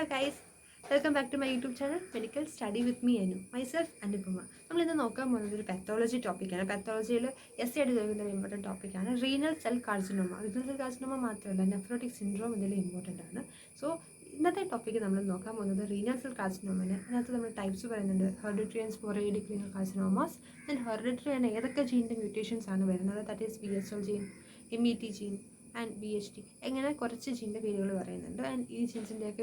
Hello guys, welcome back to my YouTube channel Medical Study with me Anu. Myself Anupama. നമ്മൾ ഇന്ന് നോക്കാൻ പോകുന്നത് ഒരു പാത്തോളജി ടോപ്പിക്കാണ്. പാത്തോളജിയിൽ എസ് ആയിട്ട് ചോദിക്കുന്ന ഒരു ഇമ്പോർട്ടൻറ്റ് ടോപ്പിക്കാണ് renal cell carcinoma. Renal cell carcinoma മാത്രമല്ല നെഫ്രോട്ടിക് സിൻഡ്രോം ഇതിൽ ഇമ്പോർട്ടൻ്റ് ആണ്. സോ ഇന്നത്തെ ടോപ്പിക്ക് നമ്മൾ നോക്കാൻ പോകുന്നത് റീനൽ സെൽ കാർസിനോമയാണ്. അതിനകത്ത് നമ്മൾ ടൈപ്സ് പറയുന്നുണ്ട് hereditary and sporadic renal carcinomas. Then hereditary ആണ് ഏതൊക്കെ ജീനിൻ്റെ മ്യൂട്ടേഷൻസ് ആണ് വരുന്നത്, that is VSL gene, MET gene and BHT. എങ്ങനെ കുറച്ച് ജീൻ്റെ പേരുകൾ പറയുന്നുണ്ട്. ആൻഡ് ഈ ജീൻസിൻ്റെയൊക്കെ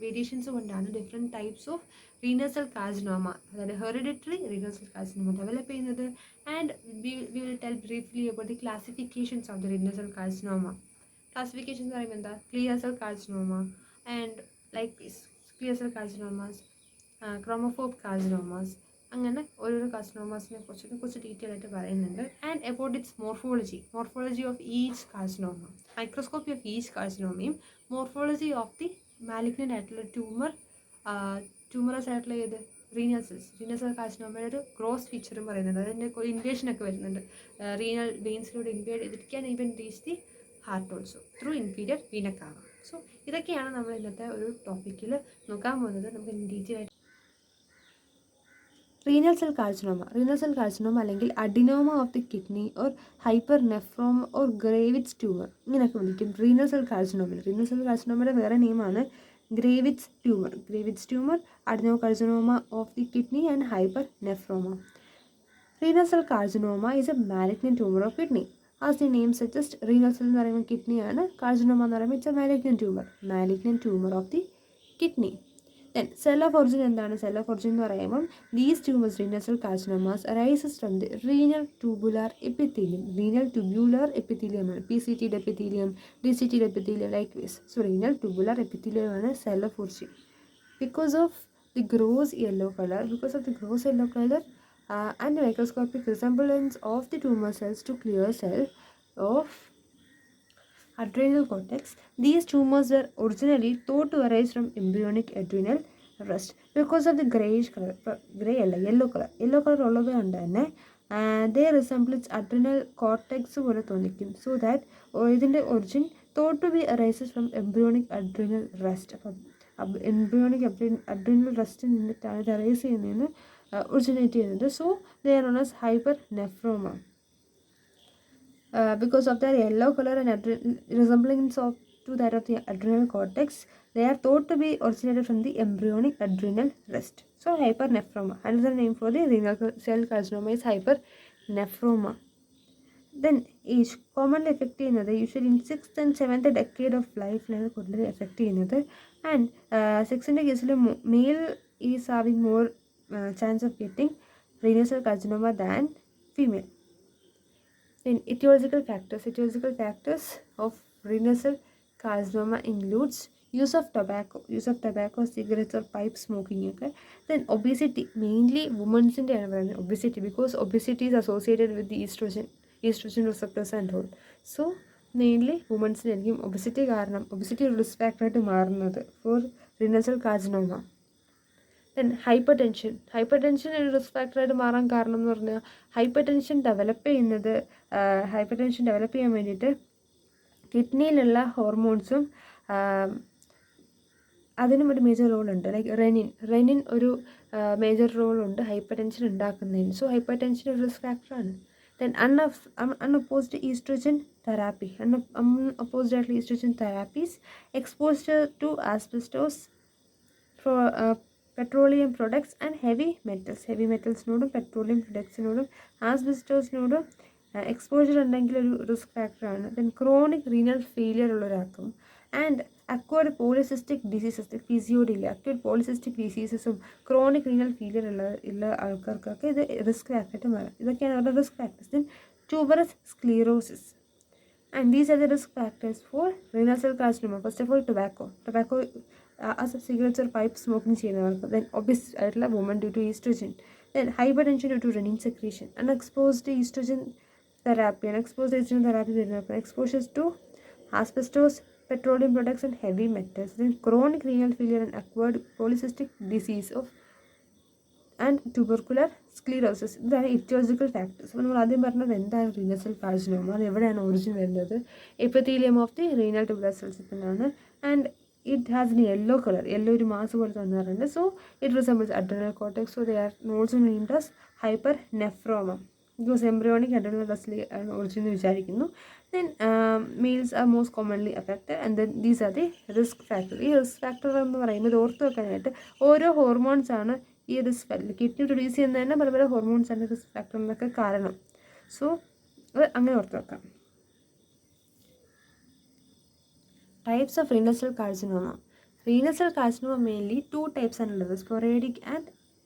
വേരിയേഷൻസ് കൊണ്ടാണ് different types of renal cell carcinoma, അതായത് hereditary renal cell carcinoma develop ചെയ്യുന്നത്. And we will tell briefly about the classifications of the renal cell carcinoma. Classification എന്ന് പറയുമ്പോൾ എന്താ, clear cell carcinoma and like this clear cell carcinomas, chromophobe carcinomas, അങ്ങനെ ഓരോരോ കാർസിനോമാസിനെ കുറച്ച് detail ആയിട്ട് പറയുന്നുണ്ട്. And about its morphology of each carcinoma, microscopy of each കാർസിനോമയും മോർഫോളജി ഓഫ് ദി മാലിഗ്നൻ്റ് ആയിട്ടുള്ള ട്യൂമറസ് ആയിട്ടുള്ള ഏത് റീനൽ സെൽ കാർസിനോമയുടെ ഒരു ഗ്രോസ് ഫീച്ചറും പറയുന്നുണ്ട്. അതിൻ്റെ ഇൻവേഷനൊക്കെ വരുന്നുണ്ട്. റീനൽ വെയിൻസിലൂടെ ഇൻവേഡ് ചെയ്തിട്ട് can even reach the heart also through inferior vena cava. So ഇതൊക്കെയാണ് നമ്മൾ ഇന്നത്തെ ഒരു ടോപ്പിക്കിൽ നോക്കാൻ പോകുന്നത്. നമുക്ക് ഡീറ്റെയിൽ ആയിട്ട് റീനൽ സെൽ കാർസിനോമ അല്ലെങ്കിൽ adenoma of the kidney or hypernephroma or Grawitz tumour ഇങ്ങനെയൊക്കെ വിളിക്കും. റീനൽ സെൽ കാർസിനോമയുടെ വേറെ നെയിമാണ് Grawitz tumour, adenocarcinoma of the kidney and hypernephroma. Renal cell carcinoma is a malignant tumour of kidney. As the name suggest, renal cell എന്ന് പറയുമ്പോൾ കിഡ്നിയാണ്, carcinoma എന്ന് പറയുമ്പോൾ it's a malignant tumour of the kidney. Then cell of origin എന്താണ്? Cell of origin എന്ന് പറയുമ്പം these tumours renal cell carcinomas arises from the renal tubular epithelium. PCT epithelium, DCT epithelium, like this. So renal tubular epithelium ആണ് cell of origin. Because of the gross yellow color and the microscopic resemblance of the tumor cells to clear cell of adrenal cortex, these tumors were originally thought to arise from embryonic adrenal rest because of the grayish color, yellow color ഉള്ളത് കൊണ്ട് തന്നെ they resemble adrenal cortex പോലെ തോന്നിക്കും. So that ഇതിൻ്റെ origin thought to be arises from embryonic adrenal rest. അപ്പം embryonic adrenal rest നിന്നിട്ടാണ് ഇത് arise ചെയ്യുന്നതെന്ന് originate ചെയ്യുന്നത്. So they are known as hypernephrom. Because of their yellow color and resemblance to that of the adrenal cortex, they are thought to be originated from the embryonic adrenal rest. So hypernephroma, another name for the renal cell carcinoma is hypernephroma. Then age commonly affect ചെയ്യുന്നത് usually in 6th and 7th decade of life ലാണ് കൂടുതൽ effect ചെയ്യുന്നത്. And സെക്സിൻ്റെ കേസിൽ mail is having more chance of getting renal cell carcinoma than female. Then etiological factors of renal cell carcinoma includes use of tobacco, cigarettes or pipe smoking. Okay. Then obesity, mainly women's in obesity, because obesity is associated with the estrogen receptors and all. So mainly women's in obesity risk factor to മാറുന്നത് for renal cell carcinoma. Then hyper tension ഒരു risk ഫാക്ടറായിട്ട് മാറാൻ കാരണം എന്ന് പറഞ്ഞാൽ hyper tension develop ചെയ്യാൻ വേണ്ടിയിട്ട് കിഡ്നിയിലുള്ള ഹോർമോൺസും അതിനും ഒരു മേജർ റോളുണ്ട്. ലൈക്ക് റെനിൻ ഒരു മേജർ റോളുണ്ട് ഹൈപ്പർ ടെൻഷൻ ഉണ്ടാക്കുന്നതിന്. സോ ഹൈപ്പർ ടെൻഷൻ ഒരു റിസ്ക് ഫാക്ടറാണ്. Then unopposed oestrogen therapies, exposure to asbestos for petroleum products and heavy metals നോടും പെട്രോളിയം പ്രൊഡക്ട്സിനോടും ആസ്ബസ്റ്റോസിനോടും എക്സ്പോഷർ ഉണ്ടെങ്കിൽ ഒരു റിസ്ക് ഫാക്ടറാണ്. ദെൻ ക്രോണിക് റീനൽ ഫെയിലിയർ ഉള്ളവരാക്കും. And acquired polycystic diseases, PCOD ഇല്ല, അക്വയർഡ് പോളിസിസ്റ്റിക് ഡിസീസസും ക്രോണിക് റീനൽ ഫെയിലിയർ ഉള്ള ആൾക്കാർക്കൊക്കെ ഇത് റിസ്ക് ഫാക്ടറായിട്ട് മാറാം. ഇതൊക്കെയാണ് അവരുടെ റിസ്ക് factors. Then tuberous sclerosis. And these are the risk factors for renal cell carcinoma. First of all, tobacco as cigarettes or pipe smoking ചെയ്യുന്നവർക്ക്. Then obese ആയിട്ടുള്ള women due to estrogen. Then hypertension due to renin secretion. Unexposed estrogen therapy വരുന്നവർക്ക്. Exposures to asbestos, petroleum products and heavy metals. Then chronic renal failure and acquired polycystic disease and tubercular sclerosis. ഇതാണ് ഇറ്റിയോളജിക്കൽ factors. അപ്പോൾ നമ്മൾ ആദ്യം പറഞ്ഞത് എന്താണ് renal cell carcinoma, അത് എവിടെയാണ് origin വരുന്നത്? Epithelium of the renal tubular cells എന്നാണ്. And it has a yellow color. Yellow ഒരു മാസ് പോലത്തെ വന്നാറുണ്ട്. So it resembles adrenal cortex. So they are also named as hypernephroma. Because embryonic adrenal vessel ആണ് origin എന്ന് വിചാരിക്കുന്നു. Then males are most commonly affected, and then these are the risk factors. ഈ risk factor എന്ന് പറയുന്നത് ഓർത്ത് വെക്കാനായിട്ട് ഓരോ hormones ആണ് ഈ റിസ്ക് ഫാക്ടർ കിഡ്നി പ്രൊഡ്യൂസ് ചെയ്യുന്ന തന്നെ പല പല ഹോർമോൺസ് ആണ് റിസ്ക് ഫാക്ടറിനൊക്കെ കാരണം. സോ അത് അങ്ങനെ ഓർത്ത് വെക്കാം. Types of renal cell carcinoma. Renal cell carcinoma mainly two types are uള്ളത്, sporadic and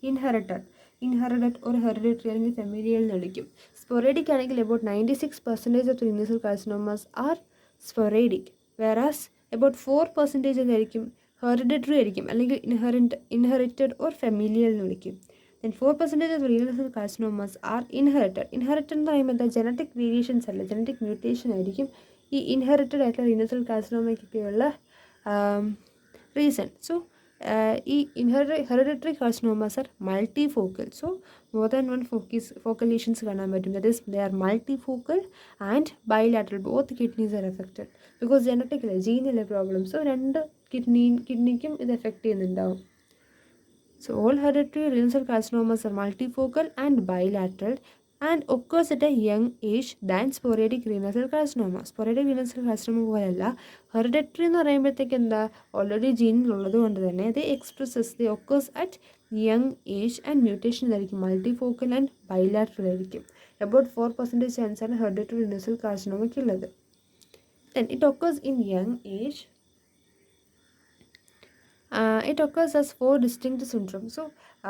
inherited. Inherited or hereditary അല്ലെങ്കിൽ familial എന്ന് വിളിക്കും. Sporadic ആണെങ്കിൽ about 96% of renal cell carcinomas are sporadic, whereas about 4% ആയിരിക്കും hereditary ആയിരിക്കും അല്ലെങ്കിൽ inherited or familial എന്ന് വിളിക്കും. Then 4% of renal cell carcinomas are inherited. Inherited എന്ന് പറയുമ്പോൾ എന്താ, ജനറ്റിക് വേരിയേഷൻസ് അല്ല, ജനറ്റിക് മ്യൂട്ടേഷൻ ആയിരിക്കും ഈ ഇൻഹെറിറ്റഡ് ആയിട്ടുള്ള renal cell carcinoma reason. So ഈ hereditary carcinomas are multifocal. So more than one focal lesions കാണാൻ പറ്റും. That is, they are multifocal and bilateral. Both kidneys are affected because genetically ജീനിലെ problem. So രണ്ട് കിഡ്നിക്കും ഇത് effect ചെയ്യുന്നുണ്ടാവും. So all hereditary renal cell carcinomas are multifocal and bilateral and occurs at a young age than sporadic renal cell carcinoma. Sporadic renal cell carcinoma പോലെയല്ല, hereditary എന്ന് പറയുമ്പോഴത്തേക്ക് എന്താ, already ജീനിലുള്ളത് കൊണ്ട് തന്നെ they occurs at young age and mutation ആയിരിക്കും, multifocal and bilateral ആയിരിക്കും. About 4% chance ആണ് hereditary renal cell carcinoma ഉള്ളത്. Then it occurs in young age. It occurs as 4 distinct syndromes. So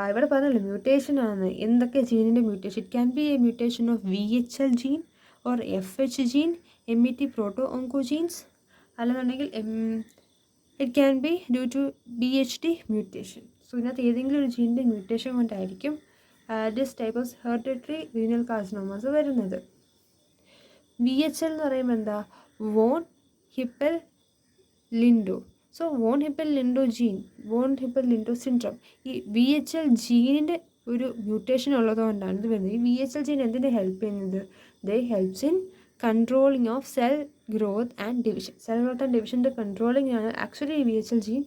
ഇവിടെ പറഞ്ഞല്ലോ മ്യൂട്ടേഷൻ ആണ്, എന്തൊക്കെ ജീനിൻ്റെ mutation. It can be a mutation of VHL gene or FH gene, MET proto oncogenes, അല്ലെന്നുണ്ടെങ്കിൽ it can be due to BHD mutation. So ഇതിനകത്ത് ഏതെങ്കിലും ഒരു ജീനിൻ്റെ മ്യൂട്ടേഷൻ കൊണ്ടായിരിക്കും this type of hereditary renal carcinomas വരുന്നത്. VHL എന്ന് പറയുമ്പോൾ എന്താ, von Hippel Lindau. So von Hippel Lindau gene, von Hippel Lindau syndrome, ഈ VHL ജീനിൻ്റെ ഒരു മ്യൂട്ടേഷൻ ഉള്ളതുകൊണ്ടാണ് ഇത് വരുന്നത്. ഈ VHL ജീൻ എന്തിനെ ഹെൽപ്പ് ചെയ്യുന്നത്, they helps in controlling of cell growth and division. Cell growth and ഡിവിഷൻ്റെ കൺട്രോളിങ് ആണ് ആക്ച്വലി ഈ VHL ജീൻ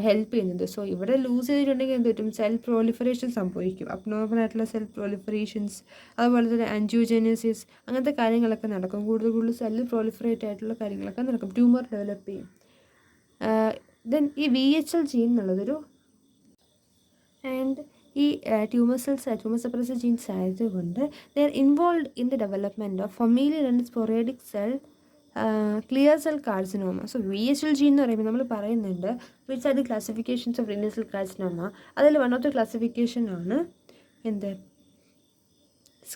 ഹെൽപ്പ് ചെയ്യുന്നത്. സോ ഇവിടെ ലൂസ് ചെയ്തിട്ടുണ്ടെങ്കിൽ എന്ത് പറ്റും, സെൽ പ്രോലിഫറേഷൻ സംഭവിക്കും, അബ്നോർമൽ ആയിട്ടുള്ള സെൽ പ്രോലിഫറേഷൻസ്, അതുപോലെ തന്നെ ആൻജിയോജെനസിസ്, അങ്ങനത്തെ കാര്യങ്ങളൊക്കെ നടക്കും. കൂടുതൽ സെല്ല് പ്രോലിഫറേറ്റ് ആയിട്ടുള്ള കാര്യങ്ങളൊക്കെ നടക്കും, ട്യൂമർ ഡെവലപ്പ് ചെയ്യും. ദെൻ ഈ VHL ജീൻ എന്നുള്ളതൊരു ആൻഡ് ഈ ട്യൂമർ സപ്രസർ ജീൻസ് ആയതുകൊണ്ട് they are involve in the development of familial and sporadic cell clear cell carcinoma. So VHL gene എന്ന് പറയുമ്പോൾ നമ്മൾ പറയുന്നുണ്ട് which are the classifications of renal cell carcinoma. അതിൽ one of the classification ആണ് എന്ത്,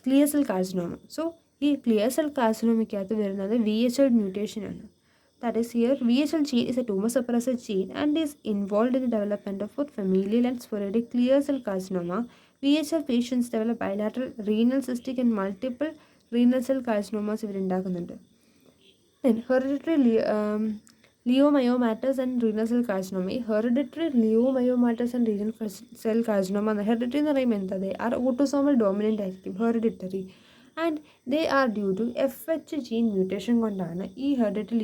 clear cell carcinoma. So ഈ clear cell കാർസിനോമയ്ക്കകത്ത് വരുന്നത് VHL മ്യൂട്ടേഷൻ ആണ്. That is, here VHL gene is a tumor suppressor gene and is involved in the development of both familial and sporadic clear cell carcinoma. VHL patients develop bilateral renal cystic and multiple renal cell carcinomas ഇവരുണ്ടാക്കുന്നുണ്ട്. Then hereditary leiomyomatous and renal cell carcinoma. Hereditary leiomyomatous and renal cell carcinoma, hereditary എന്ന് പറയുമ്പോൾ എന്താ, they are autosomal dominant ആയിരിക്കും, hereditary, and they are due to FH gene mutation കൊണ്ടാണ് ഈ hereditary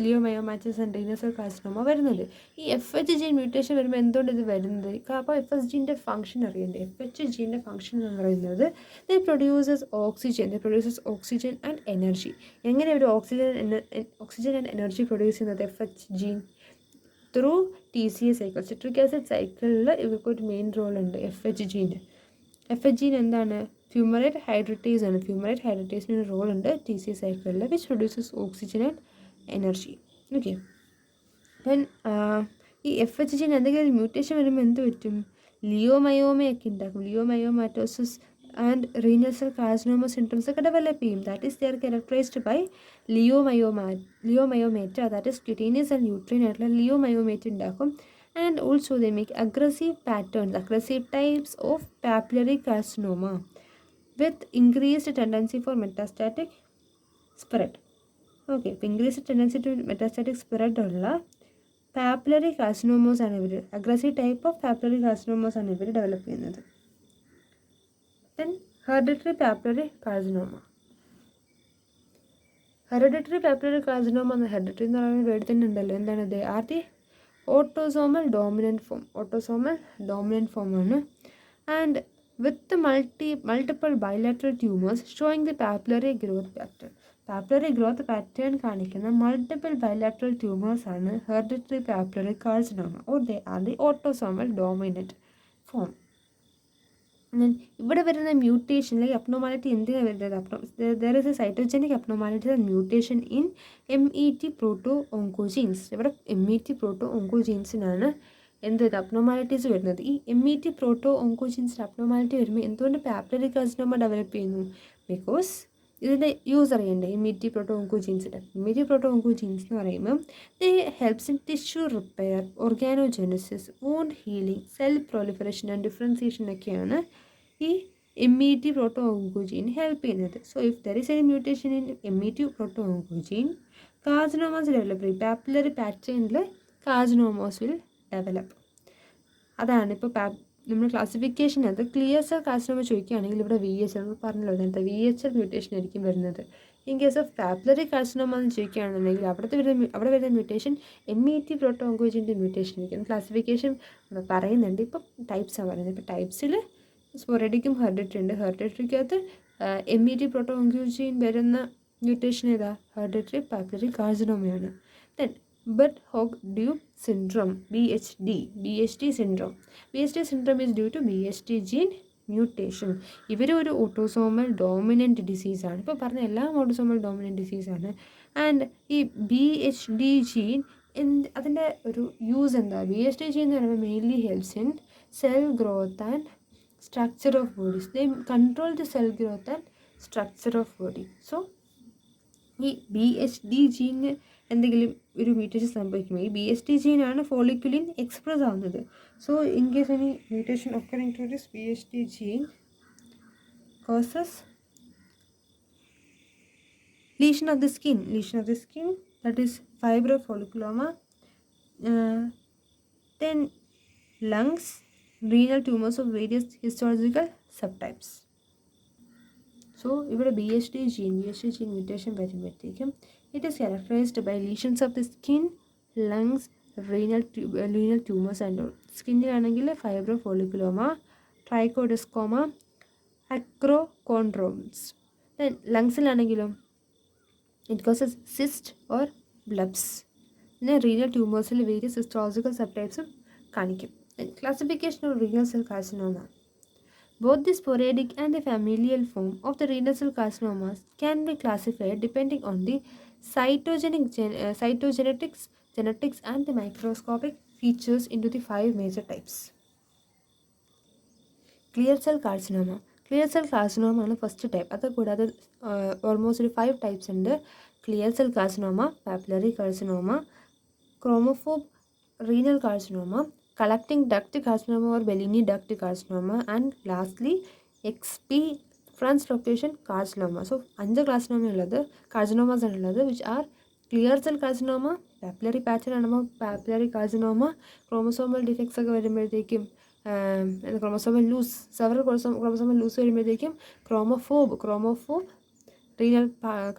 leiomyomatosis and renal cell carcinoma വരുന്നത്. ഈ FH gene mutation വരുമ്പോൾ എന്തുകൊണ്ട് ഇത് വരുന്നത്, അപ്പോൾ FH ജീൻ്റെ ഫംഗ്ഷൻ അറിയണ്ടേ. FH ജീൻ്റെ ഫംഗ്ഷൻ എന്ന് പറയുന്നത് they produces oxygen and energy. എങ്ങനെ ഒരു ഓക്സിജൻ ആൻഡ് എനർജി പ്രൊഡ്യൂസ് ചെയ്യുന്നത് FH gene through TCA cycle, citric acid സൈക്കിളിൽ ഇവർക്കൊരു മെയിൻ റോൾ ഉണ്ട് FH ജീൻ്റെ. FH ജീൻ എന്താണ്, ഫ്യൂമറേറ്റ് ഹൈഡ്രേറ്റേസ് ആണ്. ഫ്യൂമറേറ്റ് ഹൈഡ്രേറ്റേസിന് ഒരു റോൾ ഉണ്ട് TCA സൈക്കിളിൽ, which produces oxygen and energy. Okay, then ഈ FH ജീൻ എന്തെങ്കിലും മ്യൂട്ടേഷൻ വരുമ്പോൾ എന്ത് പറ്റും, ലിയോമയോമയൊക്കെ ഉണ്ടാക്കും. Leiomyomatosis and renal cell carcinoma symptoms ഒക്കെ ഡെവലപ്പ് ചെയ്യും. That is they are characterised by leiomyomata, that is cutaneous and uterine ആയിട്ടുള്ള ലിയോമയോമേറ്റ് ഉണ്ടാക്കും. And also they make aggressive types of papillary carcinoma with increased tendency for metastatic spread. Okay, increased tendency to metastatic spread ഉള്ള papillary carcinomas ആണ് ഇവർ, aggressive type of papillary carcinomas ആണ് ഇവർ develop ചെയ്യുന്നത്. Then hereditary papillary carcinoma. Hereditary papillary carcinoma എന്ന്, hereditary എന്ന് പറയുന്ന word തന്നെ ഉണ്ടല്ലോ, എന്താണ്, they are the autosomal dominant ഫോമാണ്. And with multiple bilateral tumours showing the papillary growth pattern കാണിക്കുന്ന മൾട്ടിപ്പിൾ ബൈലാറ്ററൽ ട്യൂമേഴ്സ് ആണ് hereditary papillary carcinoma, or they are the autosomal dominant form. ഇവിടെ വരുന്ന മ്യൂട്ടേഷനിൽ അബ്നോർമാലിറ്റി എന്തിനാണ് വരുന്നത്? There is a cytogenetic abnormality and mutation in MET proto oncogenes. ഇവിടെ MET proto ഓങ്കോജീൻസിനാണ് abnormalities വരുന്നത്. ഈ MET പ്രോട്ടോ ഓങ്കോജീൻസിന് അബ്നോർമാലിറ്റി വരുമ്പോൾ എന്തുകൊണ്ട് പാപ്പുലറി കാർസിനോമ ഡെവലപ്പ് ചെയ്യുന്നു? ബിക്കോസ് ഇതിൻ്റെ യൂസ് അറിയണ്ടേ. MET പ്രോട്ടോ ഓങ്കോജീൻസിൻ്റെ പ്രോട്ടോ ഓങ്കോജീൻസ് എന്ന് പറയുമ്പോൾ they helps in tissue repair, organogenesis, wound healing, cell proliferation and differentiation ഒക്കെയാണ് ഈ MET പ്രോട്ടോ ഓങ്കോജീൻ ഹെൽപ്പ് ചെയ്യുന്നത്. So if there is a mutation in MET proto oncogene, carcinomas develop ചെയ്യും. Papillary പാറ്റേണിൽ carcinomas will develop. അതാണ് ഇപ്പോൾ നമ്മൾ ക്ലാസിഫിക്കേഷനകത്ത് clear cell carcinoma ചോദിക്കുകയാണെങ്കിൽ ഇവിടെ VHL പറഞ്ഞല്ലോ, നേരത്തെ VHL മ്യൂട്ടേഷൻ ആയിരിക്കും വരുന്നത്. In case of papillary carcinoma എന്ന് ചോദിക്കുകയാണെന്നുണ്ടെങ്കിൽ അവിടെ വരുന്ന മ്യൂട്ടേഷൻ MET പ്രോട്ടോ ഓങ്കോജീൻ്റെ മ്യൂട്ടേഷൻ ആയിരിക്കും. ക്ലാസിഫിക്കേഷൻ പറയുന്നുണ്ട്. ഇപ്പം ടൈപ്സാണ് പറയുന്നത്. ഇപ്പോൾ ടൈപ്സിൽ സ്പൊറേഡിക്കും ഹെറിഡിറ്ററി ഉണ്ട്. ഹെറിഡിറ്ററിക്കകത്ത് MET പ്രോട്ടോ ഓങ്കോജീൻ വരുന്ന മ്യൂട്ടേഷൻ ഏതാ? ഹെറിഡിറ്ററി പാപ്പുലറി കാർസിനോമയാണ്. Then Birt Hogg Dube syndrome, BHD syndrome. BHD syndrome is due to BHD gene mutation. ഇവർ ഒരു ഓട്ടോസോമൽ ഡോമിനൻറ്റ് ഡിസീസാണ്. ഇപ്പോൾ പറഞ്ഞ എല്ലാം ഓട്ടോസോമൽ ഡോമിനൻറ്റ് ഡിസീസാണ്. ആൻഡ് ഈ BHD ജീൻ അതിൻ്റെ ഒരു യൂസ് എന്താ? BHD ജീൻ എന്ന് പറയുമ്പോൾ mainly helps in cell growth and structure of bodies. They control the cell growth and structure of body. So ഈ BHD ജീന് എന്തെങ്കിലും ഒരു മ്യൂട്ടേഷൻ സംഭവിക്കുമ്പോൾ ഈ BHD ജീനാണ് ഫോളിക്കുലിൻ എക്സ്പ്രസ് ആവുന്നത്. So in case any mutation occurring to this BHD gene causes lesion of the skin, that is fibrofolliculoma, then lungs, renal tumors of various histological subtypes. So ഇവിടെ BHD gene mutation വരുമ്പോഴത്തേക്കും it is characterized by lesions of the skin, lungs, renal tumors and all. സ്കിന്നിലാണെങ്കിൽ fibrofolliculoma, trichodiscoma, acrochordons. Then ലങ്സിലാണെങ്കിലും it causes cyst or blebs. പിന്നെ renal ട്യൂമേഴ്സിൽ various histological സബ്ടൈപ്സും കാണിക്കും. Classification of renal cell carcinoma. Both the sporadic and the familial form of the renal cell carcinomas can be classified depending on the genetics and the microscopic features into the 5 major types. Clear cell carcinoma ആണ് first type. അത് കൂടാതെ almost ഒരു 5 types ഉണ്ട്. Clear cell carcinoma, papillary carcinoma, chromophobe renal carcinoma, collecting duct carcinoma or Bellini duct carcinoma, and lastly XP translocation carcinoma. So 5 carcinomas ആണുള്ളത് which are clear cell carcinoma, papillary pattern ആകുമ്പോൾ papillary carcinoma, chromosomal defects ഒക്കെ വരുമ്പോഴത്തേക്കും chromosomal loss വരുമ്പോഴത്തേക്കും chromophobe renal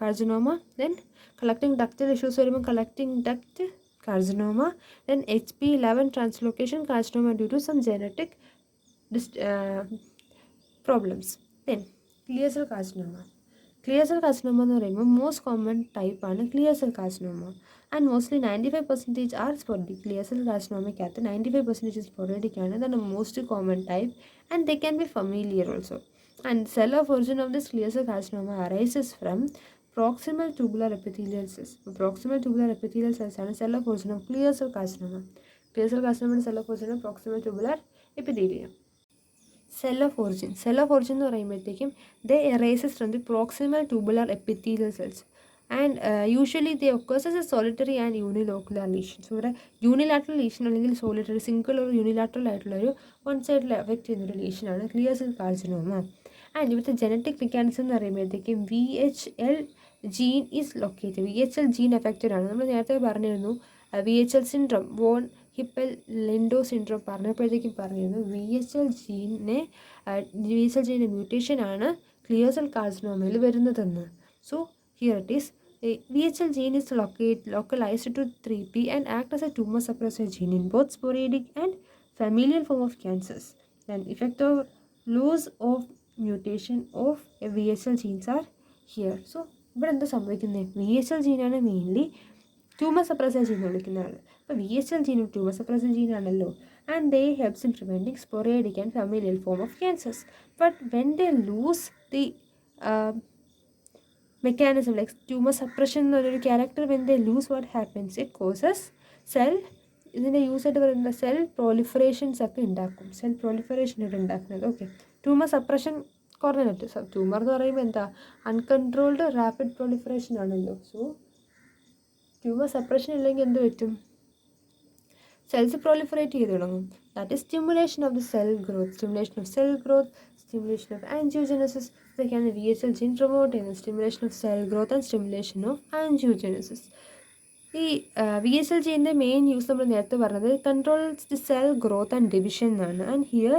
carcinoma, then collecting ductal issues വരുമ്പോൾ collecting duct carcinoma, then HP11 translocation carcinoma due to some genetic problems. Then clear cell carcinoma എന്ന് പറയുമ്പോൾ most common ടൈപ്പാണ് clear cell carcinoma and mostly 95% are sporadic. Clear cell കാർസിനോമയ്ക്കകത്ത് 95% sporadic ആണ്. Than most common type and they can be familial also. And cell of origin of this clear cell carcinoma arises from proximal tubular epithelial cells. Proximal tubular epithelial cells ആണ് cell of origin of clear cell carcinoma. Clear cell കാർസിനോമയുടെ cell of origin proximal tubular epithelium. Cell of origin എന്ന് പറയുമ്പോഴത്തേക്കും they arises from the proximal tubular epithelial cells and usually they occurs as a solitary and unilocular lesion. So ഇവിടെ unilateral lesion അല്ലെങ്കിൽ solitary single ഒരു unilateral ആയിട്ടുള്ളൊരു one സൈഡിൽ affect ചെയ്യുന്നൊരു ലീഷനാണ് clear cell carcinoma. And ഇവിടുത്തെ ജനറ്റിക് മെക്കാനിസം എന്ന് പറയുമ്പോഴത്തേക്കും VHL gene is located. VHL gene affected ആണ്. നമ്മൾ നേരത്തെ പറഞ്ഞിരുന്നു VHL syndrome, von Hippel Lindau syndrome പറഞ്ഞപ്പോഴത്തേക്കും പറഞ്ഞിരുന്നു VHL ജീനിൻ്റെ മ്യൂട്ടേഷൻ ആണ് ക്ലിയർ സെൽ കാർസിനോമയിൽ വരുന്നതെന്ന്. So here it is A VHL gene is localized to 3P and act as a tumor suppressor gene in both sporadic and familial form of cancers. Then effect of loss of mutation of a VHL genes are here. So ഇവിടെ എന്താ സംഭവിക്കുന്നത്? VHL ജീനാണ് mainly tumour suppressor gene എന്ന് വിളിക്കുന്നതാണ്. അപ്പോൾ VHL ജീനും tumour suppressor ജീനാണല്ലോ, and they helps in preventing sporadic and familial form of cancers. But when they lose the mechanism like tumor suppression എന്നൊരു character, when they lose, what happens, it causes cell, ഇതിൻ്റെ use ആയിട്ട് പറയുന്നത് cell പ്രോളിഫറേഷൻസ് ഒക്കെ ഉണ്ടാക്കും. Cell proliferation ഇവിടെ ഉണ്ടാക്കുന്നത്. Okay, tumour suppression കുറഞ്ഞിട്ട്, tumour എന്ന് പറയുമ്പോൾ എന്താ, അൺകൺട്രോൾഡ് റാപ്പിഡ് പ്രോളിഫറേഷൻ ആണല്ലോ. സോ ട്യൂമർ സപ്രഷൻ ഇല്ലെങ്കിൽ എന്ത് പറ്റും, സെൽസ് പ്രോളിഫറേറ്റ് ചെയ്ത് തുടങ്ങും. That is stimulation of the cell growth. Stimulation of angiogenesis, ഇതൊക്കെയാണ് VHL ജീൻ പ്രൊമോട്ട് ചെയ്യുന്നത്. Stimulation of cell growth and stimulation of angiogenesis. ഈ VHL ജീൻ്റെ മെയിൻ യൂസ് നമ്മൾ നേരത്തെ പറഞ്ഞത് controls the cell growth and division എന്നാണ്. And here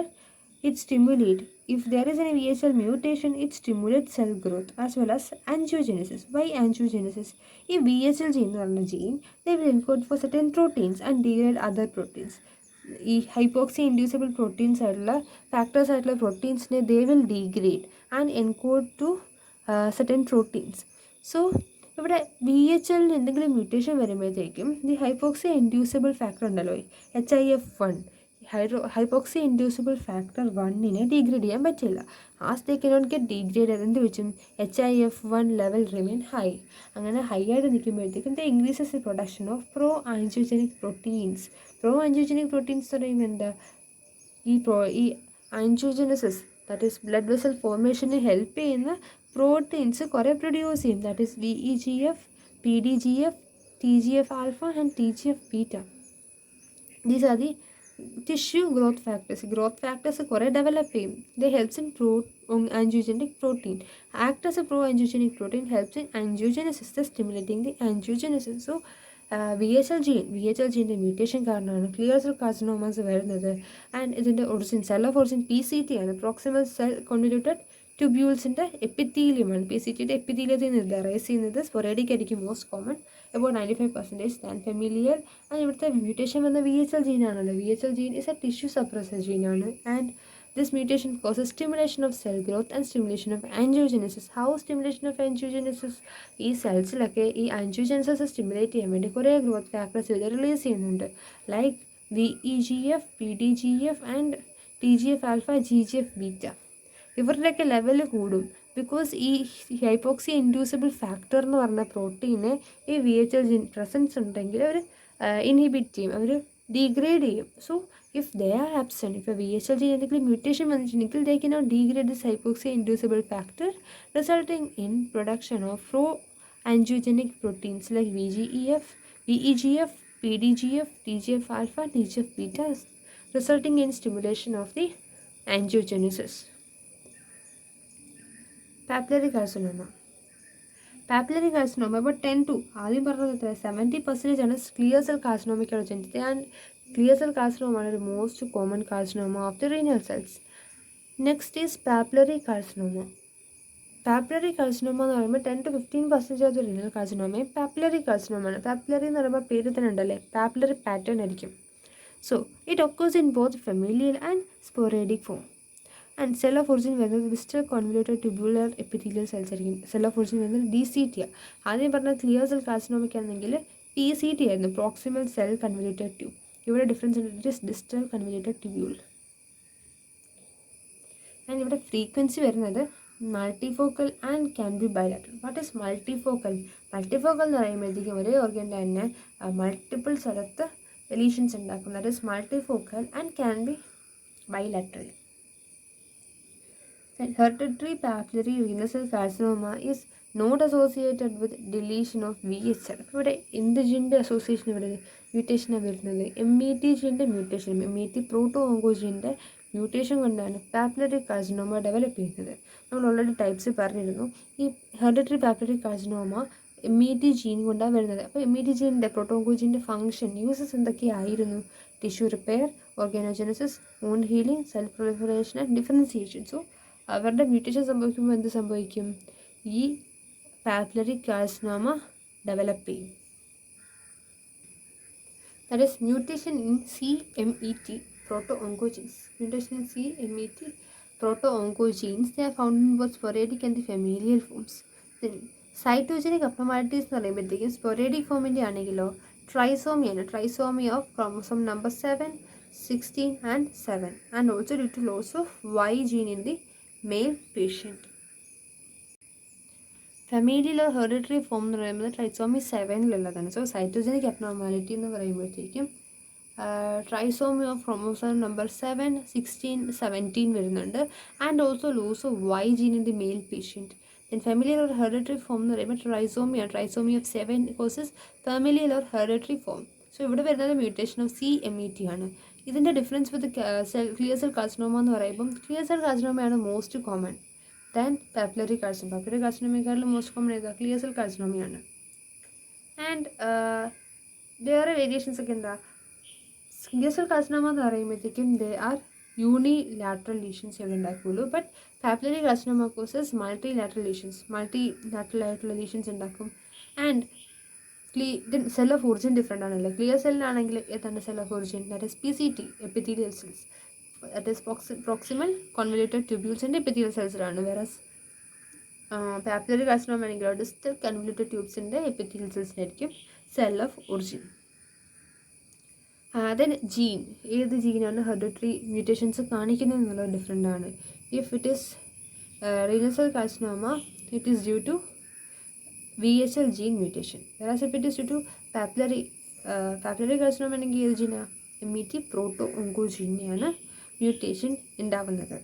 it stimulate, if there is any VHL mutation, it stimulates cell growth as well as angiogenesis. Why angiogenesis? ഈ VHL gene എന്ന് പറഞ്ഞ gene, they will encode for certain proteins and degrade other proteins. ഈ hypoxia inducible proteins ആയിട്ടുള്ള factors ആയിട്ടുള്ള പ്രോട്ടീൻസിനെ they will degrade and encode to certain proteins. So ഇവിടെ VHL എന്തെങ്കിലും mutation വരുമ്പോഴത്തേക്കും ഈ ഹൈപ്പോക്സി ഇൻഡ്യൂസിബിൾ ഫാക്ടർ ഉണ്ടല്ലോ, HIF1, ഹൈപ്പോക്സി ഇൻഡ്യൂസിബിൾ ഫാക്ടർ 1നെ ഡീഗ്രേഡ് ചെയ്യാൻ പറ്റില്ല. As they cannot get degrade, എന്ത് വെച്ചും HIF1 ലെവൽ റിമെയിൻ ഹൈ. അങ്ങനെ ഹൈ ആയിട്ട് നിൽക്കുമ്പോഴത്തേക്കും the increases the production of pro angiogenic proteins. Pro angiogenic proteins എന്ന് പറയുമ്പോൾ എന്താ, ഈ angiogenesis, that is blood vessel ഫോർമേഷന് help ചെയ്യുന്ന പ്രോട്ടീൻസ് കുറേ പ്രൊഡ്യൂസ് ചെയ്യും. That is VEGF, PDGF, TGF alpha and TGF beta. These are the tissue growth factors കുറേ develop ചെയ്യും. They helps in angiogenic protein. Act as a pro angiogenic protein helps in angiogenesis, the stimulating the angiogenesis. So VHL ജീൻ്റെ mutation കാരണമാണ് clear cell carcinomas വരുന്നത്. And ഇതിൻ്റെ origin, cell of origin PCT ആണ്, proximal cell convoluted ട്യൂബ്യൂൾസിൻ്റെ എപ്പിത്തീലിയമാണ്. PCTയുടെ എപ്പിത്തീലിയത്തിൽ നിന്ന് ഇത് അറൈസ് ചെയ്യുന്നത്. സ്പൊറേഡിക് ആയിരിക്കും most common, about 95% than familial. And ഇവിടുത്തെ മ്യൂട്ടേഷൻ വന്ന VHL ജീനാണല്ലോ. VHL gene is a tissue suppressor ജീനാണ്. And this mutation causes stimulation of cell growth and stimulation of angiogenesis. How stimulation of angiogenesis? ഈ സെൽസിലൊക്കെ ഈ angiogenesis stimulate ചെയ്യാൻ വേണ്ടി കുറേ growth factors ഇത് റിലീസ് ചെയ്യുന്നുണ്ട്. Like VEGF, PDGF and TGF alpha, GGF beta. ഇവരുടെയൊക്കെ ലെവൽ കൂടും ബിക്കോസ് ഈ ഹൈപ്പോക്സി ഇൻഡ്യൂസിബിൾ ഫാക്ടർ എന്ന് പറഞ്ഞ പ്രോട്ടീന് ഈ VHL ജീൻ പ്രസൻസ് ഉണ്ടെങ്കിൽ അവർ ഇൻഹിബിറ്റ് ചെയ്യും, അവർ ഡീഗ്രേഡ് ചെയ്യും. So if they are absent, ഇപ്പോൾ VHL ജീൻ എന്തെങ്കിലും മ്യൂട്ടേഷൻ വന്നിട്ടുണ്ടെങ്കിൽ they cannot degrade this hypoxia inducible factor, resulting in production of pro angiogenic proteins like VEGF, PDGF, TGF alpha, TGF beta, resulting in stimulation of the angiogenesis. Papillary carcinoma ഇപ്പോൾ 10 to ആദ്യം പറഞ്ഞത് 70% ആണ് clear cell കാർസിനോമയ്ക്കുള്ള chance. And clear cell carcinoma ആണ് ഒരു most common carcinoma of the renal cells. Next is papillary carcinoma. Papillary carcinoma എന്ന് പറയുമ്പോൾ 10 to 15% of the renal കാർസിനോമയും പാപ്പിലറി കാർസിനോമാണ്. പാപ്പിലറി എന്ന് പറയുമ്പോൾ പേര് തന്നെ ഉണ്ടല്ലേ, പാപ്പിലറി പാറ്റേൺ ആയിരിക്കും. So it occurs in both familial and sporadic form. And cell of origin വരുന്നത് distal convoluted tubular epithelial cells ആയിരിക്കും. സെൽ ഓഫ് ഒറിജിൻ വരുന്നത് DCT. ആദ്യം പറഞ്ഞ ക്ലിയർ സെൽ കാർസിനോമയ്ക്കാണെങ്കിൽ PCT ആയിരുന്നു, പ്രോക്സിമൽ സെൽ കൺവല്യൂട്ടഡ് ട്യൂബ്. ഇവിടെ difference ഉണ്ട്, distal convoluted tubule. And ഇവിടെ frequency വരുന്നത് multifocal and can be bilateral. What is multifocal എന്ന് പറയുമ്പോഴത്തേക്കും ഒരേ ഓർഗൻ്റെ തന്നെ മൾട്ടിപ്പിൾ സ്ഥലത്ത് ലീഷൻസ് ഉണ്ടാക്കും. That is multifocal and can be bilateral. Hereditary papillary renal cell carcinoma is not associated with deletion of VHL. ഇവിടെ എന്ത് ജീൻ്റെ അസോസിയേഷൻ ഇവിടെ മ്യൂട്ടേഷനാണ് വരുന്നത്? MET ജീൻ്റെ മ്യൂട്ടേഷൻ, MET പ്രോട്ടോ ഓങ്കോജീൻ്റെ മ്യൂട്ടേഷൻ കൊണ്ടാണ് പാപ്പിലറി കാർസിനോമ ഡെവലപ്പ് ചെയ്യുന്നത്. നമ്മൾ ഓൾറെഡി ടൈപ്സ് പറഞ്ഞിരുന്നു. ഈ hereditary papillary carcinoma MET gene കൊണ്ടാണ് വരുന്നത്. അപ്പോൾ MET ജീൻ്റെ പ്രോട്ടോ ഓങ്കോജീൻ്റെ ഫംഗ്ഷൻ യൂസസ് എന്തൊക്കെയായിരുന്നു? Tissue repair, organogenesis, wound healing, cell proliferation and differentiation. So അവരുടെ മ്യൂട്ടേഷൻ സംഭവിക്കുമ്പോൾ എന്ത് സംഭവിക്കും? ഈ പാപ്പിലറി കാർസിനോമ ഡെവലപ്പ് ചെയ്യും. That is mutation in CMET proto-oncogenes. Mutation in CMET proto-oncogenes, they are found in both sporadic and the familial forms. Then cytogenic abnormalities എന്ന് പറയുമ്പോഴത്തേക്കും sporadic ഫോമിൻ്റെ ആണെങ്കിലോ ട്രൈസോമിയാണ്, trisomy of chromosome number 7, 16 and 7 and also due to loss of Y gene in the male patient. Familial hereditary form എന്ന് പറയുന്നത് trisomy 7-ലുള്ളതാണ്. So cytogenic abnormality എന്ന് പറയുമ്പോഴത്തേക്കും ട്രൈസോമി ഓഫ് ക്രോമോസോം നമ്പർ 7, 16, 17 വരുന്നുണ്ട് and also loss of Y gene in the male patient. Then familial or hereditary form എന്ന് പറയുമ്പോൾ ട്രൈസോമിയാണ്, trisomy of 7 causes familial or hereditary form. So ഇവിടെ വരുന്നത് mutation of CMET ആണ്. ഇതിൻ്റെ difference with clear cell carcinoma എന്ന് പറയുമ്പം clear cell കാർസിനോമയാണ് most common than papillary carcinoma. Papillary കാർസിനോമയെക്കാളും മോസ്റ്റ് കോമൺ ഏതാ? ക്ലിയർ സെൽ കാർസിനോമയാണ്. ആൻഡ് വേറെ വേരിയേഷൻസ് ഒക്കെ എന്താ? ക്ലിയർ സെൽ കാർസിനോമ എന്ന് പറയുമ്പോഴത്തേക്കും ദേ ആർ യൂണിലാറ്ററൽ ലീഷൻസ് ഇവിടെ ഉണ്ടാക്കുള്ളൂ. But papillary carcinoma causes multilateral lesions ഉണ്ടാക്കും. And cell of origin different ആണല്ലോ. ക്ലിയർ സെല്ലിനാണെങ്കിൽ ഏതാണ് cell of origin? That is PCT, epithelial cells. that is proximal convoluted tubules and epithelial cells ആണ്. whereas papillary carcinoma ആണെങ്കിലോ distal convoluted tubes ൻ്റെ epithelial cells ആയിരിക്കും cell of origin. then gene, ഏത് ജീനാണ് hereditary mutations കാണിക്കുന്നത് എന്നുള്ളത് different ആണ്. if it is renal cell carcinoma it is due to VHL gene mutation, whereas if it is due to papillary carcinoma ആണെങ്കിൽ ഏത് ജീനാ? MET proto-oncogene mutation ഉണ്ടാവുന്നത്.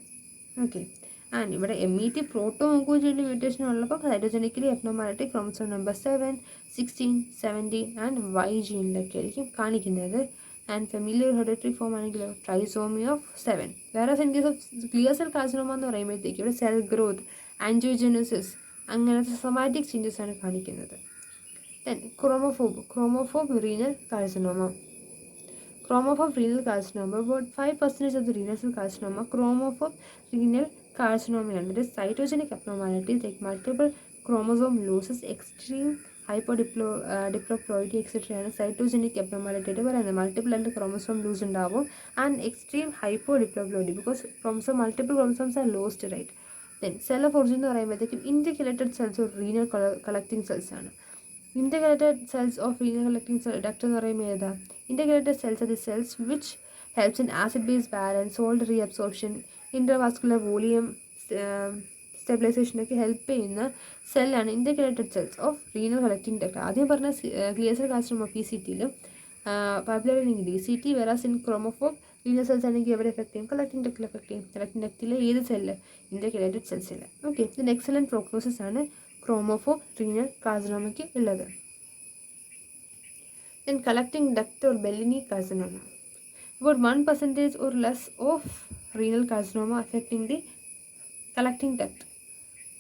Okay, and ഇവിടെ MET proto-oncogene mutation ഉള്ളപ്പോൾ cytogenically abnormality chromosome number 7, 16, 17 and Y ജീനിലൊക്കെ ആയിരിക്കും കാണിക്കുന്നത്. And familial hereditary form ആണെങ്കിലോ ട്രൈസോമി ഓഫ് 7. വേറെ in case of clear cell carcinoma എന്ന് പറയുമ്പോഴത്തേക്കും ഇവിടെ സെൽ ഗ്രോത്ത്, ആൻജിയോജെനസിസ് അങ്ങനത്തെ സൊമാറ്റിക് ചേഞ്ചസ് ആണ് കാണിക്കുന്നത്. Then chromophobe renal carcinoma. Chromophobe renal carcinoma, about 5% of the renal cell carcinoma chromophobe renal carcinoma. That is cytogenic abnormalities like multiple chromosome losses, extreme hypodiploidy etc. ആണ് cytogenic abnormality ആയിട്ട് പറയുന്നത്. Multiple and chromosome loss ഉണ്ടാവും and extreme hypodiploidy because multiple chromosomes are lost, right. Then cell of origin എന്ന് പറയുമ്പോഴത്തേക്കും integrated cells of renal collecting cells ആണ്. Integrated cells of renal collecting cell duct എന്ന് പറയുമ്പോൾ ഏതാ? Integrated cells are the cells which helps in acid-base balance, salt reabsorption, intravascular volume stabilization ഒക്കെ help ചെയ്യുന്ന സെല്ലാണ് integrated cells of renal collecting duct. ആദ്യം പറഞ്ഞ clear cell carcinoma PCTയിലും papillary ആണെങ്കിൽ DCT, whereas in chromophobe renal cells ആണെങ്കിൽ എവിടെ effect ചെയ്യും? കളക്ടിങ് ഡക്റ്റിൽ എഫക്ട് ചെയ്യും. കളക്ടിങ് ഡക്റ്റിലെ ഏത് സെല്ല്? ഇൻറ്റഗ്രേറ്റഡ് സെൽസിൽ. ഓക്കെ, ഇതിന് എക്സലൻറ്റ് പ്രോഗ്നോസിസ് ആണ് ക്രോമോഫോബ് റീനൽ കാർസിനോമയ്ക്ക് ഉള്ളത്. Then collecting duct or Bellini carcinoma. About 1% or less of renal carcinoma affecting the collecting duct.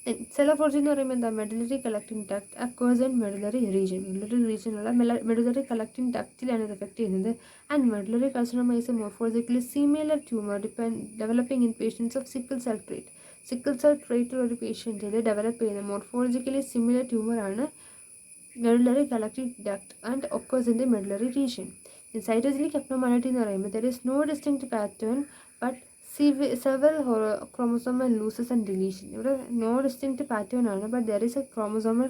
Then cell of origin എന്ന് പറയുമ്പോൾ എന്താ? Medullary collecting duct occurs and medullary region. Medullary റീജിയനുള്ള medullary collecting ഡക്റ്റിലാണ് ഇത് effect ചെയ്യുന്നത്. And medullary carcinoma is a morphologically similar tumour developing in patients of sickle cell trait. Sickle cell trait ഒരു പേഷ്യൻറ്റിൽ develop ചെയ്യുന്ന മോർഫോളജിക്കലി സിമിലർ ട്യൂമറാണ് medullary collecting duct and occurs in the medullary region. In cytogenic abnormality എന്ന് പറയുമ്പോൾ there is no distinct pattern but several chromosomal losses and deletion. ഇവിടെ no distinct pattern ആണ്, but there is a chromosomal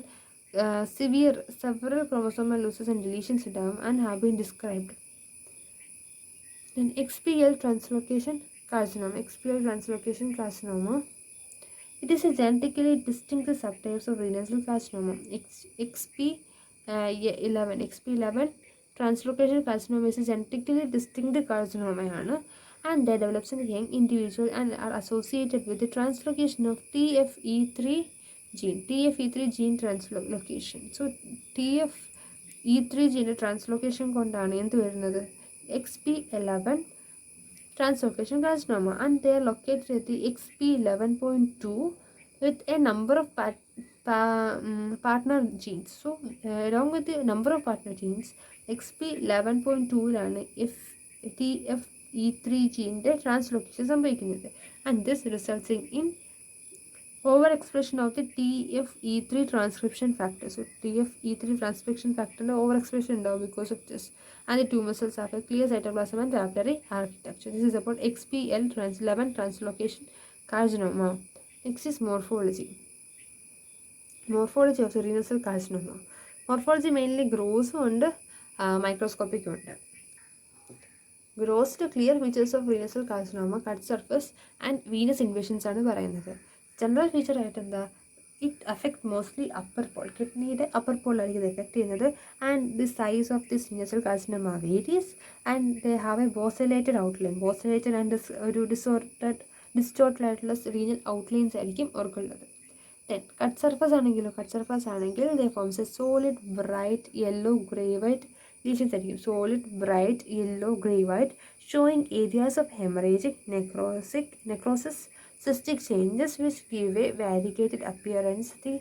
several chromosomal losses and deletions ഉണ്ടാവും and have been described. Then XPL translocation carcinoma. It is a genetically distinct subtypes of renal cell carcinoma. XP11 translocation carcinoma is a genetically distinct carcinoma and they develops in young individual and are associated with the translocation of TFE3 gene translocation. So TFE3 gene translocation കൊണ്ടാണ് എന്ത് വരുന്നത്? XP11 translocation carcinoma, and they are located at the XP11.2 with a number of partner genes. So along with the number of partner genes, XP11.2 ലാണ് TFE3 gene translocation സംഭവിക്കുന്നത്, and this resulting in Overexpression of the TFE3 transcription factor. So TFE3 transcription factor overexpression because of this. And the tumor cells have a clear cytoplasm and papillary architecture. This is about XPL11 translocation carcinoma. Next is morphology. Morphology of the renal cell carcinoma. Morphology mainly grows and microscopic. Gross to clear features of renal cell carcinoma, cut surface and venous invasions ആണ് പറയുന്നത്. General feature ആയിട്ട് എന്താ, it affect mostly upper pole, കിഡ്നിയുടെ upper പോളിലായിരിക്കും ഇത് effect ചെയ്യുന്നത്. And the size of this renal cell carcinoma varies and they have a bosselated outline. Bosselated and ഒരു distorted ആയിട്ടുള്ള റീനൽ ഔട്ട്ലൈൻസ് ആയിരിക്കും അവർക്കുള്ളത്. ദെൻ കട്ട് സർഫസ് ആണെങ്കിൽ they forms a solid bright yellow grey white lesions ആയിരിക്കും. Solid bright yellow grey white showing areas of haemorrhagic necrosis cystic changes which give a variegated appearance. The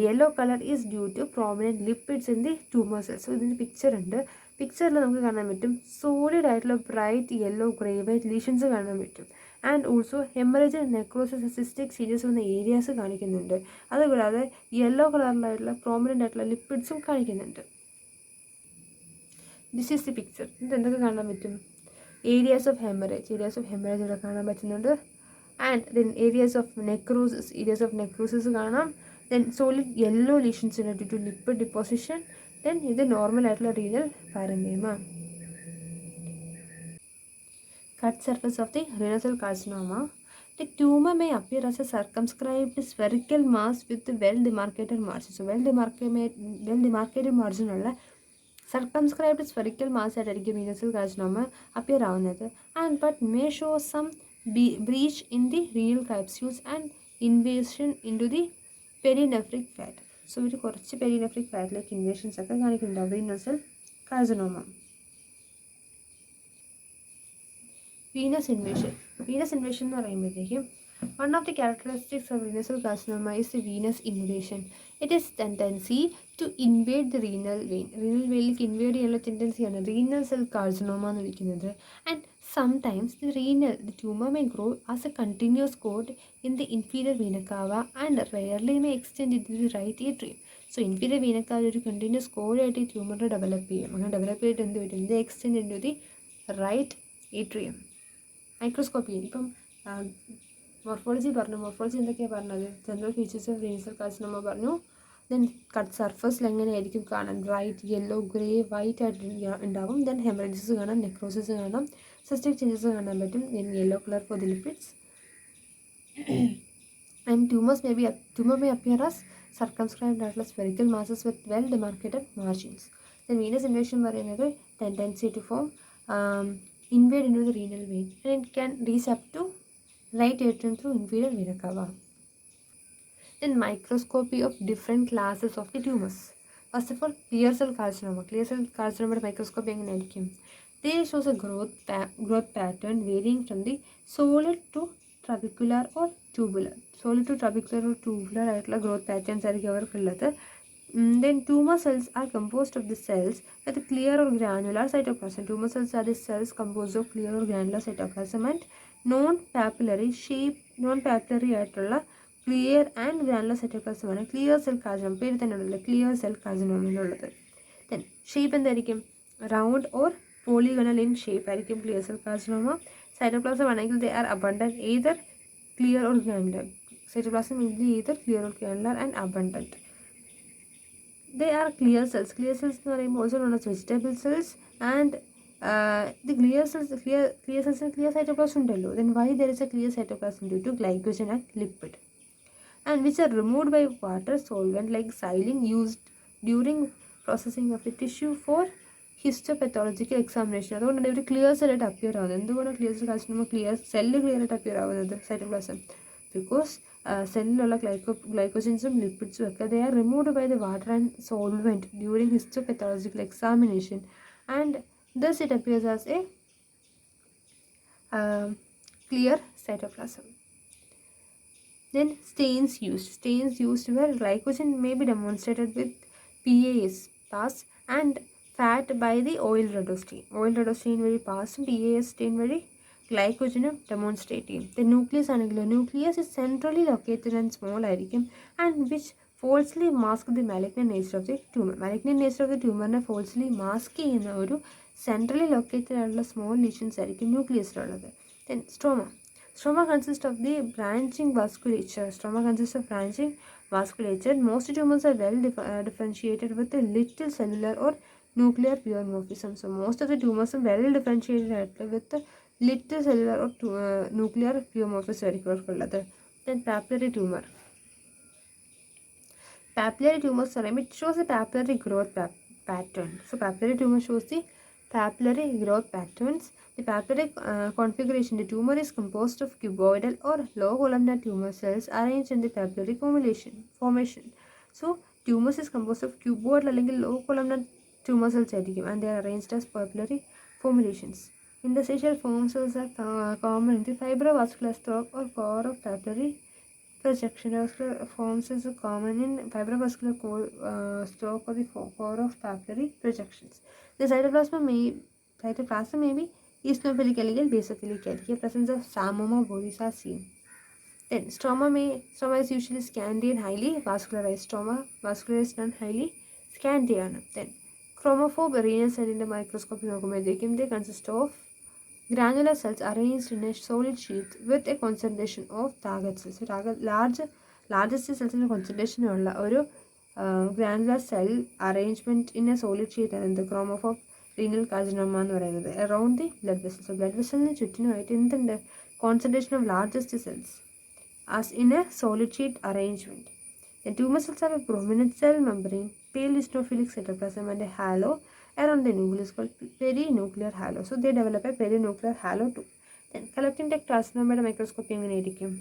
yellow color is due to prominent lipids in the tumor cells. So ഇതിന് picture ഉണ്ട്. പിക്ചറിൽ നമുക്ക് കാണാൻ പറ്റും solid ആയിട്ടുള്ള bright yellow grey white lesions കാണാൻ പറ്റും. And also haemorrhage necrosis cystic changes വന്ന ഏരിയാസ് കാണിക്കുന്നുണ്ട്. അതുകൂടാതെ യെല്ലോ കളറിലായിട്ടുള്ള പ്രോമിനൻ്റ് ആയിട്ടുള്ള ലിപ്പിഡ്സും കാണിക്കുന്നുണ്ട്. This is the picture. ഇത് എന്തൊക്കെ കാണാൻ പറ്റും? ഏരിയാസ് ഓഫ് ഹെമറേജ് ഇവിടെ കാണാൻ പറ്റുന്നുണ്ട്. And then areas of necrosis കാണാം. Then solid yellow lesions due to lipid deposition. Then ഇത് normal ആയിട്ടുള്ള renal parenchyma. Cut surface of the renal cell carcinoma. The tumor may appear as a circumscribed spherical mass with well-demarcated margin. So well-demarcated margin ഉള്ള circumscribed spherical mass ആയിട്ടായിരിക്കും renal cell carcinoma appear ആവുന്നത്. And but may show some breach in the renal capsules and invasion into the perinephric fat. So ഒരു കുറച്ച് perinephric fat invasions ഒക്കെ കാണിക്കുന്നുണ്ടാവും renal cell carcinoma. Venous invasion എന്ന് പറയുമ്പോഴത്തേക്കും one of the characteristics of renal cell carcinoma is the venous invasion. It is tendency to invade the renal vein. Renal vein invade ചെയ്യാനുള്ള ടെൻഡൻസിയാണ് renal cell carcinoma എന്ന് വിളിക്കുന്നത്. And sometimes the tumor may grow as a continuous cord in the inferior vena cava and rarely may extend into the right atrium. So inferior vena cava ഒരു continuous cord ആയിട്ട് ഈ ട്യൂമറിനെ develop ചെയ്യും. അങ്ങനെ develop ചെയ്തിട്ട് എന്ത് പറ്റും? ഇത് extend into the right atrium. Microscopy ഇപ്പം മോർഫോളജി എന്തൊക്കെയാണ് പറഞ്ഞത്? General features of renal cell carcinoma പറഞ്ഞു. ദെൻ കട്ട് സർഫസിൽ എങ്ങനെയായിരിക്കും കാണാൻ? ബ്രൈറ്റ് യെല്ലോ ഗ്രേ വൈറ്റ് ആയിട്ട് ഉണ്ടാവും. ദെൻ ഹെമറേജസ് കാണാം, നെക്രോസിസ് കാണാം, സിസ്റ്റിക് ചേഞ്ചസ് കാണാൻ പറ്റും. Then yellow colour for the lipids. And tumor may appear as circumscribed ആയിട്ടുള്ള spherical masses with well demarcated margins. Then venous invasion പറയുന്നത് tendency to form invade into the renal vein and it can reach up to right atrium through inferior vena cava. Then microscopy of different classes of the tumors. First of all, clear cell carcinoma microscopy എങ്ങനെയായിരിക്കും? They shows a growth pattern varying from the solid to trabecular or tubular. Solid to trabecular or tubular ആയിട്ടുള്ള growth patterns ആയിരിക്കും അവർക്കുള്ളത്. Then tumor cells are composed of the cells with clear or granular cytoplasm. Tumor cells are the cells composed of clear or granular cytoplasm and non-papillary ആയിട്ടുള്ള clear and granular സൈറ്റോപ്ലാസമാണ് clear cell carcinoma. പേര് തന്നെ ഉണ്ടല്ലോ clear cell carcinoma എന്നുള്ളത്. Then shape എന്തായിരിക്കും? Round or polygonal in shape ആയിരിക്കും clear cell carcinoma. Cytoplasm ആണെങ്കിൽ they are abundant either clear or granular. Cytoplasm either clear or granular and abundant. They are clear cells. Clear cells എന്ന് പറയുമ്പോൾ also known as vegetable cells and the clear cells and clear cytoplasm ഉണ്ടല്ലോ. Then why there is a clear cytoplasm? Due to glycogen and lipid and which are removed by water solvent like xylene used during processing of the tissue for histopathological examination. അതുകൊണ്ടാണ് ഒരു clear സെല്ലായിട്ട് appear ആവുന്നത്. എന്തുകൊണ്ടാണ് clear cell carcinoma clear ആയിട്ട് appear ആവുന്നത്? Cytoplasm because സെല്ലിലുള്ള ഗ്ലൈക്കോജൻസും ലിപ്പിഡ്സും ഒക്കെ they are removed by the water and solvent during histopathological examination and thus it appears as a clear cytoplasm. Then stains used where glycogen may be demonstrated with PAS and fat by the oil rhodostain. Oil rhodostain വഴി പാസും PAS stain വഴി ഗ്ലൈക്കോജനും demonstrate ചെയ്യും. The nucleus ആണെങ്കിലോ nucleus is centrally located and small ആയിരിക്കും and which falsely mask the malignant nature of the tumour. Malignant nature of the ട്യൂമറിനെ falsely mask ചെയ്യുന്ന ഒരു centrally located ആയിട്ടുള്ള സ്മോൾ ലീഷൻസ് ആയിരിക്കും ന്യൂക്ലിയസിലുള്ളത്. Then stroma. Stroma consists of the branching vasculature. Stroma consists of branching vasculature. Most tumors are well differentiated with a little cellular or nuclear pleomorphism. So most of the tumors are well differentiated with a little cellular or nuclear pleomorphism. Then papillary tumor. Papillary tumors are, it shows a papillary growth pattern. So papillary tumor shows the papillary growth patterns. The papillary configuration, the tumor is composed of cuboidal or low columnar tumor cells arranged in the papillary formation. So tumors is composed of cuboidal അല്ലെങ്കിൽ low columnar tumor cells ആയിരിക്കും and they are arranged as papillary formulations. Interstitial forms are common in the fibrovascular stroke or core of papillary projection. Vascular forms is common in fibrovascular stroke or the core of papillary projections. The cytoplasm may be eosinophilic അല്ലെങ്കിൽ basophilic ആയിരിക്കും. Presence of psammoma bodies are seen. Then stroma is usually scanty and highly vascularized. Stroma vascularized and highly scanty ആണ്. Then chromophore renal cell in the microscope നോക്കുമ്പോഴത്തേക്കും they consist of granular cells arranged in a solid sheath with a concentration of target cells. So largest cells in concentration ഉള്ള ഒരു granular cell arrangement in a solid sheath ആണ് the chromophore renal carcinoma എന്ന് പറയുന്നത്. Around the blood vessels. So blood vessel ചുറ്റിനുമായിട്ട് എന്തുണ്ട്? Concentration of largest cells as in a solid sheet arrangement. The tumor cells have a prominent cell membrane, pale eosinophilic cytoplasm and a halo around the nucleus called perinuclear halo. So they develop a perinuclear halo too. Then collecting the carcinoma microscope എങ്ങനെയായിരിക്കും?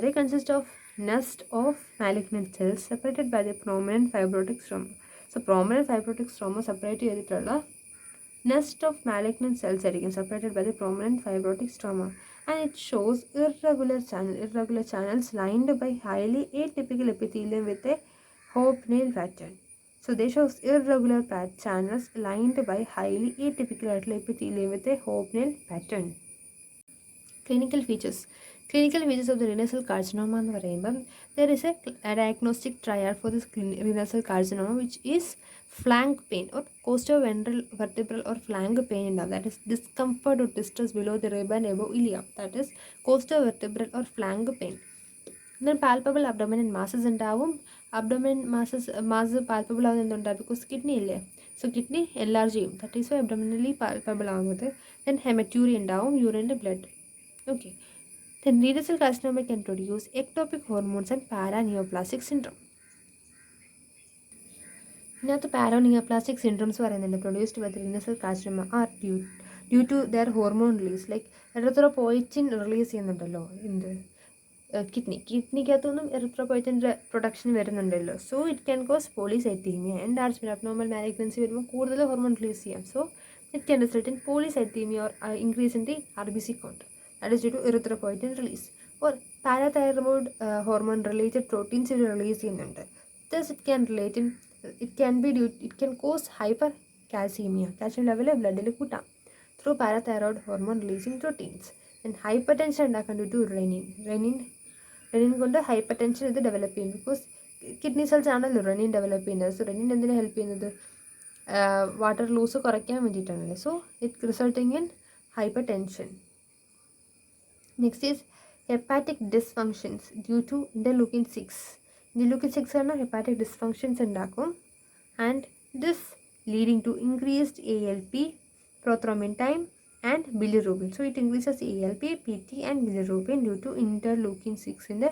They consist of nest of malignant cells separated by the prominent fibrotic stroma. So prominent fibrotic stroma separate ചെയ്തിട്ടുള്ള nest of malignant cells ആയിരിക്കും separated by the prominent fibrotic stroma. And it shows irregular channels lined by highly atypical epithelium with a hope-nail pattern. So they show irregular channels lined by highly atypical epithelium with a hope-nail pattern. Clinical features of the renal cell carcinoma എന്ന് പറയുമ്പം there is a diagnostic triad for this renal cell carcinoma which is flank pain or costo-ventral vertebral or flank pain ഉണ്ടാവും. That is discomfort or distress below the rib and above ileum. That is costo-vertebral or flank pain. Then palpable abdomen masses ഉണ്ടാവും. Abdomen mass palpable ആവുന്നത് എന്തുകൊണ്ടാണ്? Because kidney ഇല്ലേ, so kidney enlarge ചെയ്യും. That is why abdominally palpable ആവുന്നത്. Then hematuria ഉണ്ടാവും, urine blood. Okay. Then renal cell carcinoma can produce ectopic hormones and paraneoplastic syndrome. ഇതിനകത്ത് paraneoplastic syndromes പറയുന്നുണ്ട്. Produced by the renal cell carcinoma are due to their hormone release. Like erythropoietin release ചെയ്യുന്നുണ്ടല്ലോ എന്ത് കിഡ്നിക്കകത്തൊന്നും എറിത്രോപോയിറ്റിൻ്റെ production വരുന്നുണ്ടല്ലോ. So it can cos polycythaemia. എന്താണ് abnormal malignancy വരുമ്പോൾ കൂടുതൽ hormone release ചെയ്യാം. So it can result in polycythaemia or increase in the RBC count. That is due to erythropoietin release. Or parathyroid hormone related proteins release ചെയ്യുന്നുണ്ട്. Thus it can cause hypercalcemia. Calcium level bloodil കൂട്ടാം through parathyroid hormone releasing proteins. And hypertension ഉണ്ടാക്കാൻ due to renin കൊണ്ട് hypertension ഇത് develop ചെയ്യും. Because kidney cells ആണല്ലോ renin develop ചെയ്യുന്നത്. So renin എന്തിനാണ് help ചെയ്യുന്നത്? വാട്ടർ ലൂസ് കുറയ്ക്കാൻ വേണ്ടിയിട്ടാണല്ലോ. So it resulting in hypertension. Next is hepatic dysfunctions due to interleukin 6. Interleukin 6 ആണ് hepatic dysfunctions ഉണ്ടാക്കും. And this leading to increased ALP, prothrombin time and bilirubin. So it increases ALP, PT and bilirubin due to interleukin 6 in the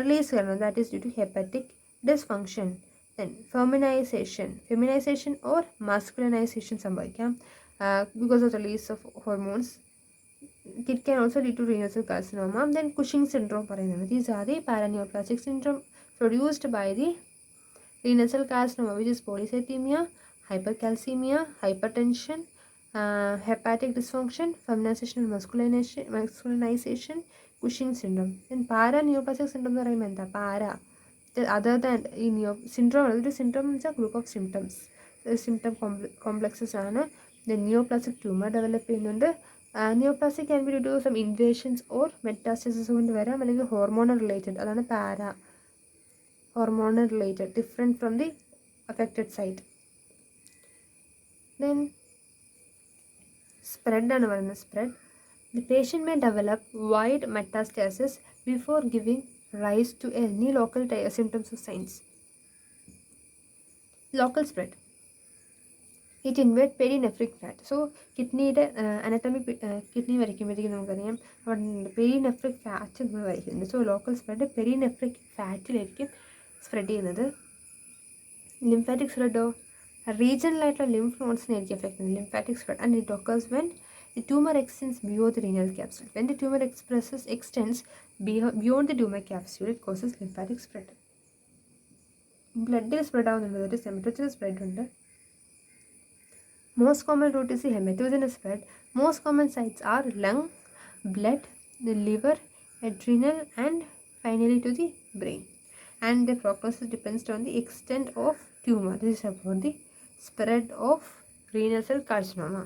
release. That is due to hepatic dysfunction. Then feminization or masculinization സംഭവിക്കാം because of the release of hormones. It can also lead to renal cell carcinoma. Then Cushing syndrome പറയുന്നത്. These are the paraneoplastic syndrome produced by the renal cell carcinoma, which is polycythemia, hypercalcemia, hypertension, hepatic dysfunction, feminization and masculinization, Cushing syndrome. Then paraneoplastic syndrome എന്ന് പറയുമ്പോൾ എന്താ? Other than syndrome, ഒരു syndrome എന്ന് വെച്ചാൽ group of symptoms, symptom complexes ആണ്. The neoplastic tumor develop ചെയ്യുന്നുണ്ട്. Neoplastic can be due to some invasions or metastasis കൊണ്ട് വരാം, അല്ലെങ്കിൽ ഹോർമോണൽ റിലേറ്റഡ്, അതാണ് hormonal related, different from the affected site. Then spread ആണ് പറയുന്നത്. Spread, the patient may develop wide metastasis before giving rise to any local symptoms or signs. Local spread, it invade perinephric fat. So കിഡ്നിയുടെ അനറ്റമി, kidney വരയ്ക്കുമ്പോഴത്തേക്കും നമുക്കറിയാം അവിടെ പെരിനെഫ്രിക് fat നമ്മൾ വരയ്ക്കുന്നുണ്ട്. So local spread പെരിനെഫ്രിക് ഫാറ്റിലായിരിക്കും spread ചെയ്യുന്നത്. Lymphatic സ്പ്രെഡോ റീജിയണലായിട്ടുള്ള lymph നോഡ്സിനായിരിക്കും effect ചെയ്യുന്നത്. Lymphatic spread and it occurs when the tumor extends beyond the renal capsule. When the tumor extends beyond the tumor capsule, it causes lymphatic spread. ബ്ലഡിൽ spread ആവുന്നുണ്ട്, ഒരു സെമിറ്റോച്ചിൽ spread ഉണ്ട്. Most common route is the hematogenous spread. Most common sites are lung, blood, the liver, adrenal, and finally to the brain. And the prognosis depends on the extent of tumor. This is about the spread of renal cell carcinoma.